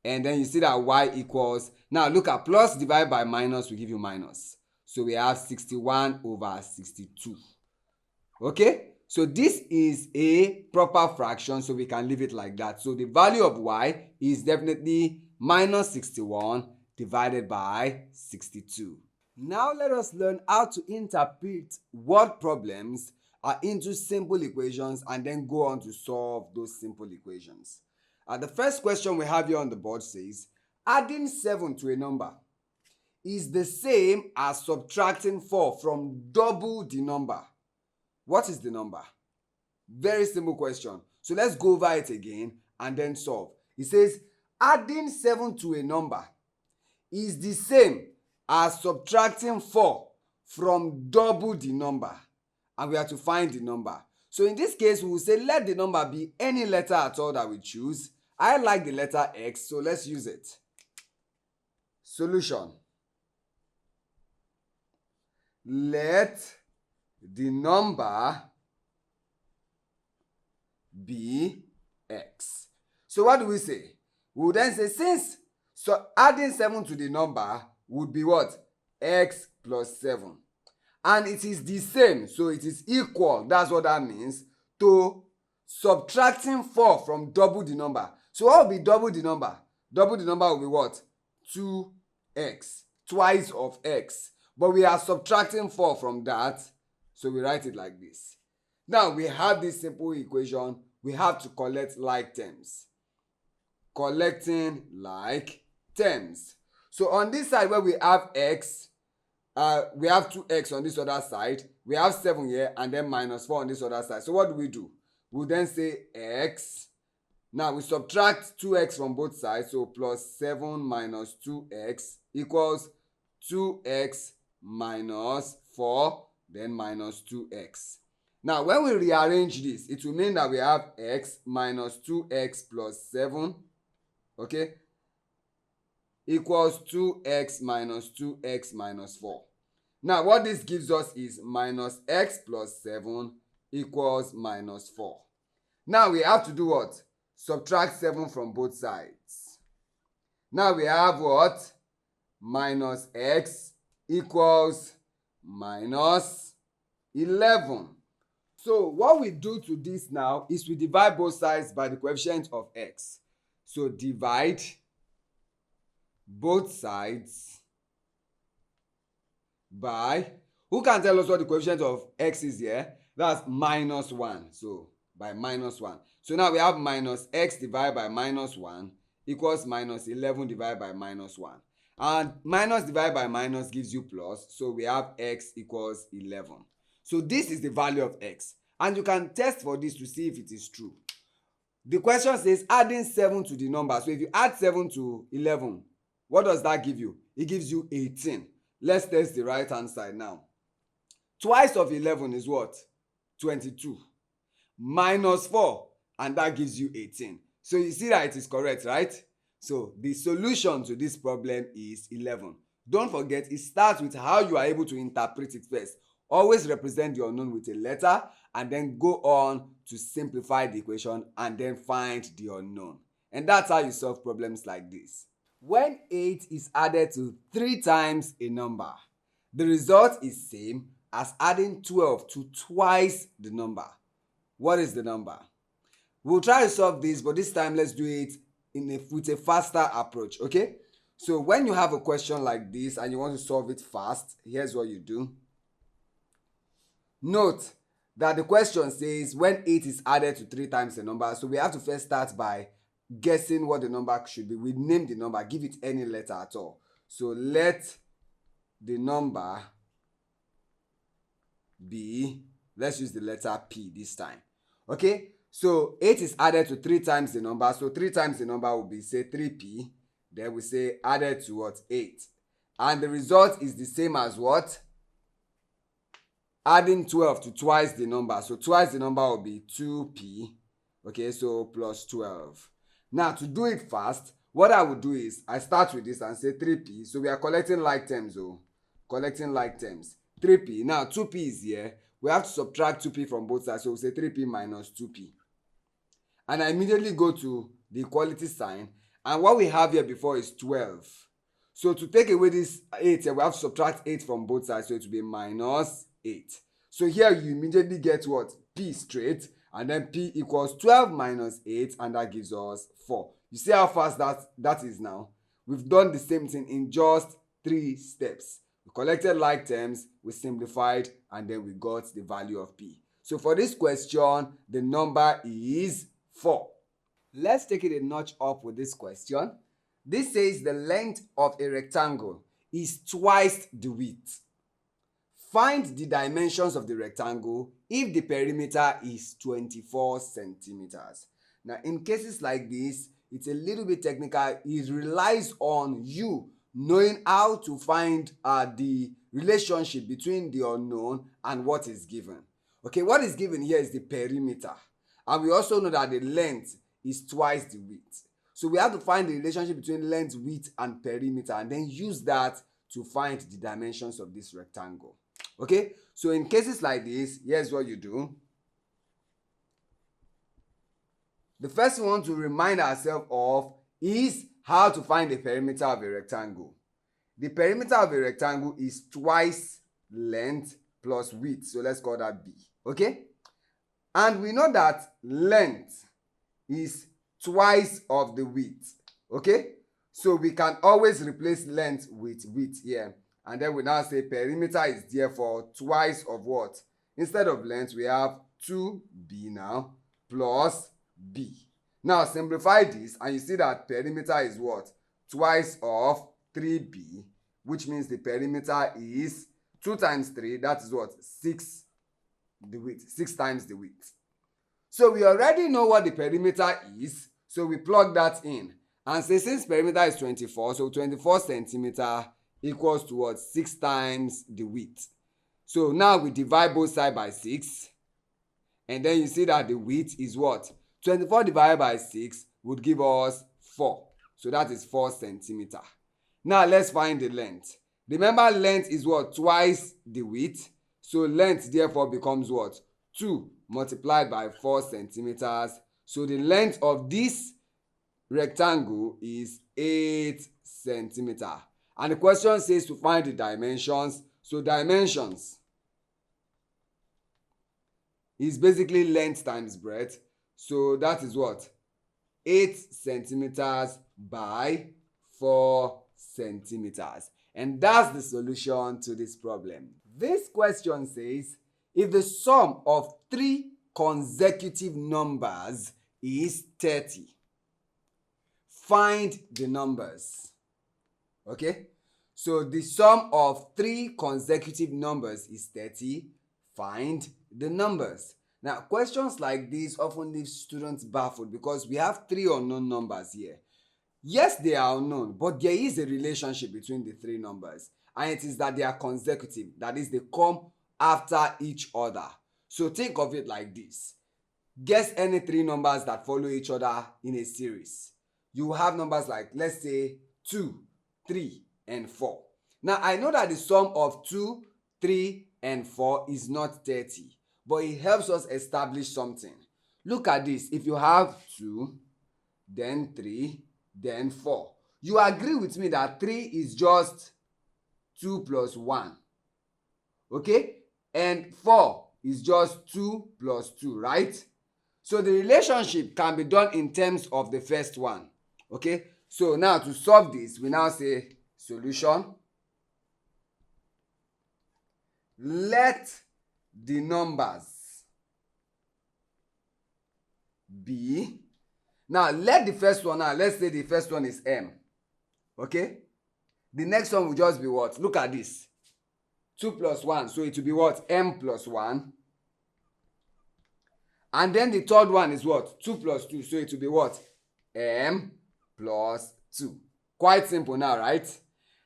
And then you see that y equals, now look at plus divided by minus will give you minus. So we have 61 over 62. Okay, so this is a proper fraction, so we can leave it like that. So the value of y is definitely minus 61 divided by 62. Now let us learn how to interpret word problems into simple equations and then go on to solve those simple equations. The first question we have here on the board says, adding 7 to a number is the same as subtracting 4 from double the number. What is the number? Very simple question. So let's go over it again and then solve. It says, adding 7 to a number is the same as subtracting 4 from double the number. And we have to find the number. So in this case, we will say let the number be any letter at all that we choose. I like the letter X, so let's use it. Solution. Let the number be X. So what do we say? We will then say since adding 7 to the number would be what? X plus 7. And it is the same, so it is equal, that's what that means, to subtracting 4 from double the number. So what will be double the number? Double the number will be what? 2x, twice of x. But we are subtracting 4 from that, so we write it like this. Now we have this simple equation. We have to collect like terms. Collecting like terms. So on this side where we have x, we have 2x on this other side. We have 7 here and then minus 4 on this other side. So what do? We'll then say x. Now we subtract 2x from both sides. So plus 7 minus 2x equals 2x minus 4, then minus 2x. Now when we rearrange this, it will mean that we have x minus 2x plus 7, okay, equals 2x minus 2x minus 4. Now what this gives us is minus x plus 7 equals minus 4. Now we have to do what? Subtract 7 from both sides. Now we have what? Minus x equals minus 11. So what we do to this now is we divide both sides by the coefficient of x. So divide both sides by, who can tell us what the coefficient of x is here? That's minus 1. So by minus 1. So now we have minus x divided by minus 1 equals minus 11 divided by minus 1. And minus divided by minus gives you plus. So we have x equals 11. So this is the value of x. And you can test for this to see if it is true. The question says adding 7 to the number. So if you add 7 to 11, what does that give you? It gives you 18. Let's test the right hand side now. Twice of 11 is what? 22. Minus 4, and that gives you 18. So you see that it is correct, right? So the solution to this problem is 11. Don't forget, it starts with how you are able to interpret it first. Always represent the unknown with a letter and then go on to simplify the equation and then find the unknown. And that's how you solve problems like this. When 8 is added to 3 times a number, the result is same as adding 12 to twice the number. What is the number? We'll try to solve this, but this time let's do it with a faster approach, okay? So when you have a question like this and you want to solve it fast, here's what you do. Note that the question says when 8 is added to 3 times a number, so we have to first start by guessing what the number should be. We name the number, give it any letter at all. So let the number be, let's use the letter P this time. Okay, so 8 is added to 3 times the number. So 3 times the number will be, say, 3p. Then we say added to what? 8. And the result is the same as what? Adding 12 to twice the number. So twice the number will be 2p. Okay, so plus 12. Now to do it fast, what I would do is I start with this and say 3p. So we are collecting like terms. Collecting like terms. 3p. Now 2p is here. We have to subtract 2p from both sides. So we say 3p minus 2p. And I immediately go to the equality sign. And what we have here before is 12. So to take away this 8, we have to subtract 8 from both sides. So it will be minus 8. So here you immediately get what? P straight. And then P equals 12 minus 8. And that gives us 4. You see how fast that is now? We've done the same thing in just 3 steps. We collected like terms, we simplified, and then we got the value of P. So for this question, the number is 4. Let's take it a notch up with this question. This says the length of a rectangle is twice the width. Find the dimensions of the rectangle if the perimeter is 24 centimeters. Now, in cases like this, it's a little bit technical. It relies on you knowing how to find the relationship between the unknown and what is given. Okay, what is given here is the perimeter. And we also know that the length is twice the width. So we have to find the relationship between length, width, and perimeter and then use that to find the dimensions of this rectangle. Okay, so in cases like this, here's what you do. The first one to remind ourselves of is how to find the perimeter of a rectangle. The perimeter of a rectangle is twice length plus width. So let's call that B. Okay? And we know that length is twice of the width. Okay? So we can always replace length with width here. And then we now say perimeter is therefore twice of what? Instead of length, we have 2b now plus b. Now simplify this and you see that perimeter is what? Twice of 3b, which means the perimeter is 2 times 3, that is what? 6 the width, 6 times the width. So we already know what the perimeter is, so we plug that in. And say since perimeter is 24, so 24 centimeter equals to what? 6 times the width. So now we divide both sides by 6. And then you see that the width is what? 24 divided by 6 would give us 4. So that is 4 centimeter. Now let's find the length. Remember, length is what? Twice the width. So length therefore becomes what? 2 multiplied by 4 centimeters. So the length of this rectangle is 8 centimeter. And the question says to find the dimensions. So dimensions is basically length times breadth. So that is what? 8 centimeters by 4 centimeters. And that's the solution to this problem. This question says, if the sum of 3 consecutive numbers is 30, find the numbers. Okay? So the sum of 3 consecutive numbers is 30. Find the numbers. Now, questions like this often leave students baffled because we have 3 unknown numbers here. Yes, they are unknown, but there is a relationship between the 3 numbers, and it is that they are consecutive. That is, they come after each other. So think of it like this. Guess any 3 numbers that follow each other in a series. You have numbers like, let's say, 2, 3, and 4. Now, I know that the sum of 2, 3, and 4 is not 30, but it helps us establish something. Look at this. If you have 2, then 3, then 4. You agree with me that 3 is just 2 plus 1. Okay? And 4 is just 2 plus 2, right? So the relationship can be done in terms of the first one. Okay? So now to solve this, we now say solution. Let the numbers be. Now let the first one, now let's say the first one is m. Okay? The next one will just be what? Look at this. 2 plus 1. So it will be what? M plus 1. And then the third one is what? 2 plus 2. So it will be what? M plus 2. Quite simple now, right?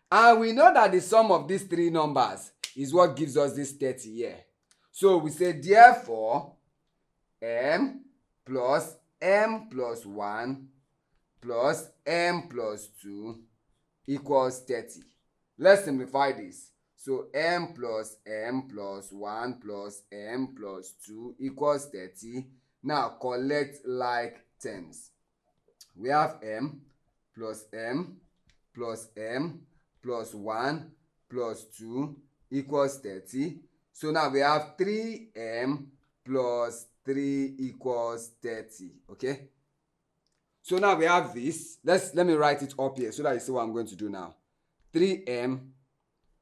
And we know that the sum of these 3 numbers is what gives us this 30 here. So we say therefore m plus 1 plus m plus 2 equals 30. Let's simplify this. So m plus 1 plus m plus 2 equals 30. Now collect like terms. We have m plus 1 plus 2 equals 30. So now we have 3m plus 3 equals 30. Okay? So now we have this. Let me write it up here so that you see what I'm going to do now. 3m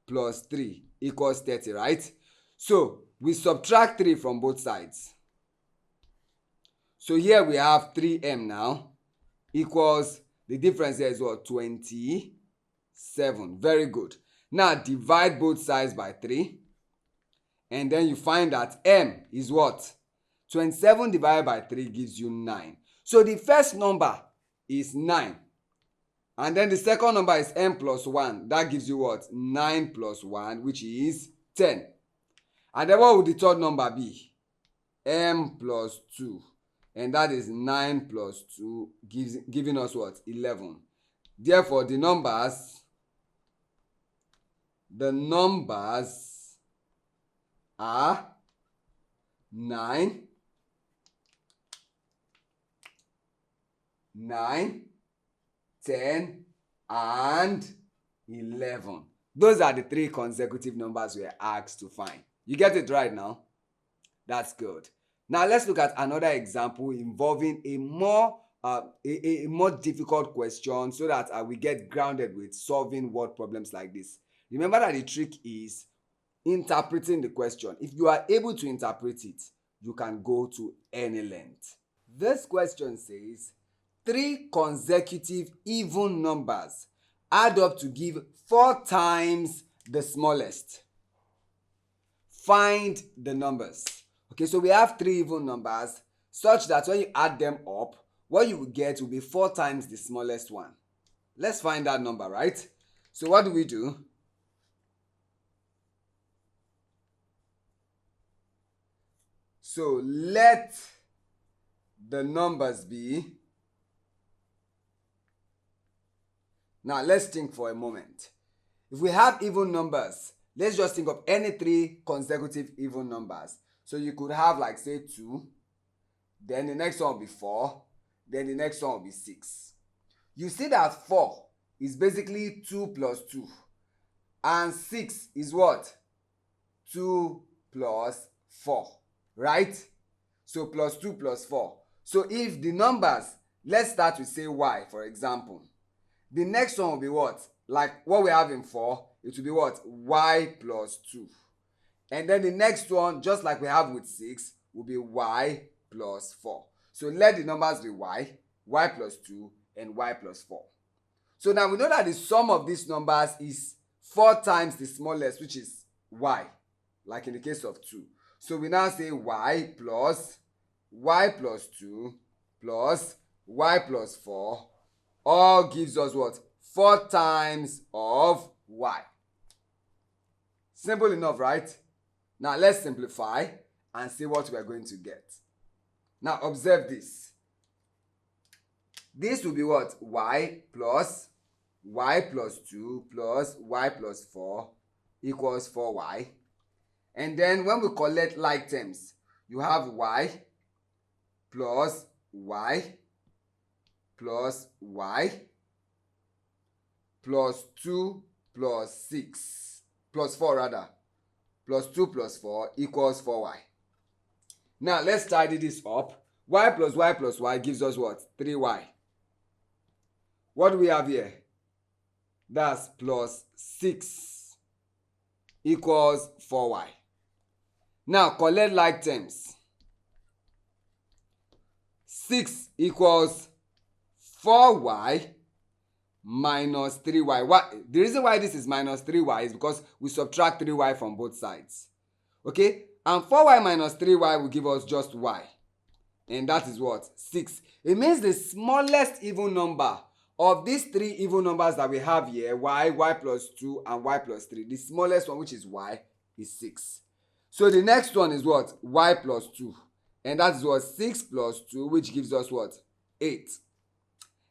plus 3 equals 30, right? So we subtract 3 from both sides. So here we have 3m now equals, the difference here is what? 27. Very good. Now divide both sides by 3. And then you find that m is what? 27 divided by 3 gives you 9. So the first number is 9. And then the second number is m plus 1. That gives you what? 9 plus 1, which is 10. And then what would the third number be? M plus 2. And that is 9 plus 2, giving us what? 11. Therefore, the numbers are 9, 10, and 11. Those are the 3 consecutive numbers we are asked to find. You get it right now? That's good. Now let's look at another example involving a more difficult question, so that we get grounded with solving word problems like this. Remember that the trick is interpreting the question. If you are able to interpret it, you can go to any length. This question says 3 consecutive even numbers add up to give 4 times the smallest. Find the numbers. Okay, so we have 3 even numbers such that when you add them up, what you will get will be 4 times the smallest one. Let's find that number, right? So what do? So let the numbers be. Now let's think for a moment. If we have even numbers, let's just think of any 3 consecutive even numbers. So you could have, like, say 2, then the next one will be 4, then the next one will be 6. You see that 4 is basically 2 plus 2, and 6 is what? 2 plus 4, right? So plus 2 plus 4. So if the numbers, let's start with, say, y, for example. The next one will be what? Like what we have in 4, it will be what? Y plus 2. And then the next one, just like we have with 6, will be y plus 4. So let the numbers be y plus 2, and y plus 4. So now we know that the sum of these numbers is 4 times the smallest, which is y, like in the case of 2. So we now say y plus 2 plus y plus 4 all gives us what? 4 times of y. Simple enough, right? Now let's simplify and see what we are going to get. Now observe this. This will be what? Y plus 2 plus y plus 4 equals 4y. And then when we collect like terms, you have y plus y plus y plus 2 plus 6 plus 4 rather, plus 2 plus 4 equals 4y. Now let's tidy this up. Y plus y gives us what? 3y. What do we have here? That's plus 6 equals 4y. Now collect like terms. 6 equals 4y minus 3y. The reason why this is minus 3y is because we subtract 3y from both sides. Okay? And 4y minus 3y will give us just y. And that is what? 6. It means the smallest even number of these 3 even numbers that we have here, y plus 2, and y plus 3, the smallest one, which is y, is 6. So the next one is what? Y plus 2. And that is what? 6 plus 2, which gives us what? 8.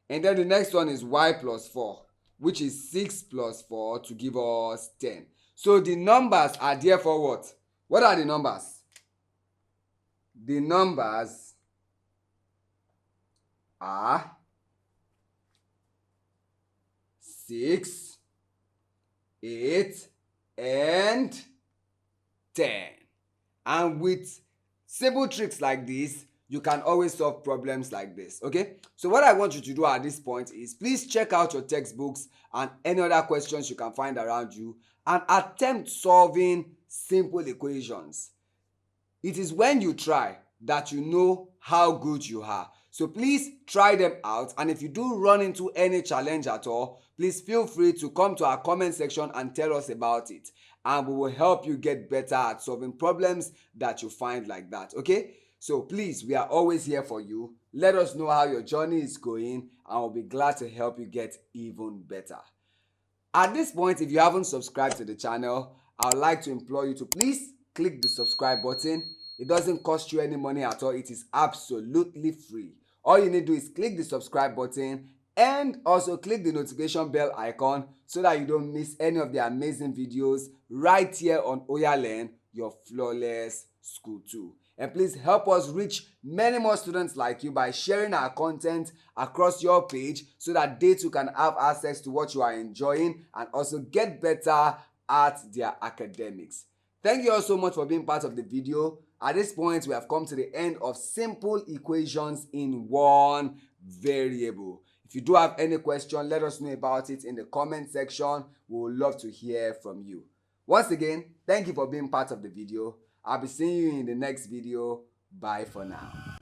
And then the next one is y plus 4, which is 6 plus 4 to give us 10. So the numbers are therefore what? What are the numbers? The numbers are 6, 8, and 10. And with simple tricks like this, you can always solve problems like this. Okay, so what I want you to do at this point is please check out your textbooks and any other questions you can find around you and attempt solving simple equations. It is when you try that you know how good you are. So please try them out, and if you do run into any challenge at all, please feel free to come to our comment section and tell us about it, and we will help you get better at solving problems that you find like that. Okay, so please, we are always here for you. Let us know how your journey is going, and we'll be glad to help you get even better. At this point, if you haven't subscribed to the channel, I would like to implore you to please click the subscribe button. It doesn't cost you any money at all. It is absolutely free. All you need to do is click the subscribe button and also click the notification bell icon so that you don't miss any of the amazing videos right here on Oyalearn, your flawless school tool. And please help us reach many more students like you by sharing our content across your page so that they too can have access to what you are enjoying and also get better at their academics. Thank you all so much for being part of the video. At this point, we have come to the end of simple equations in one variable. If you do have any question, let us know about it in the comment section. We would love to hear from you. Once again, thank you for being part of the video. I'll be seeing you in the next video. Bye for now.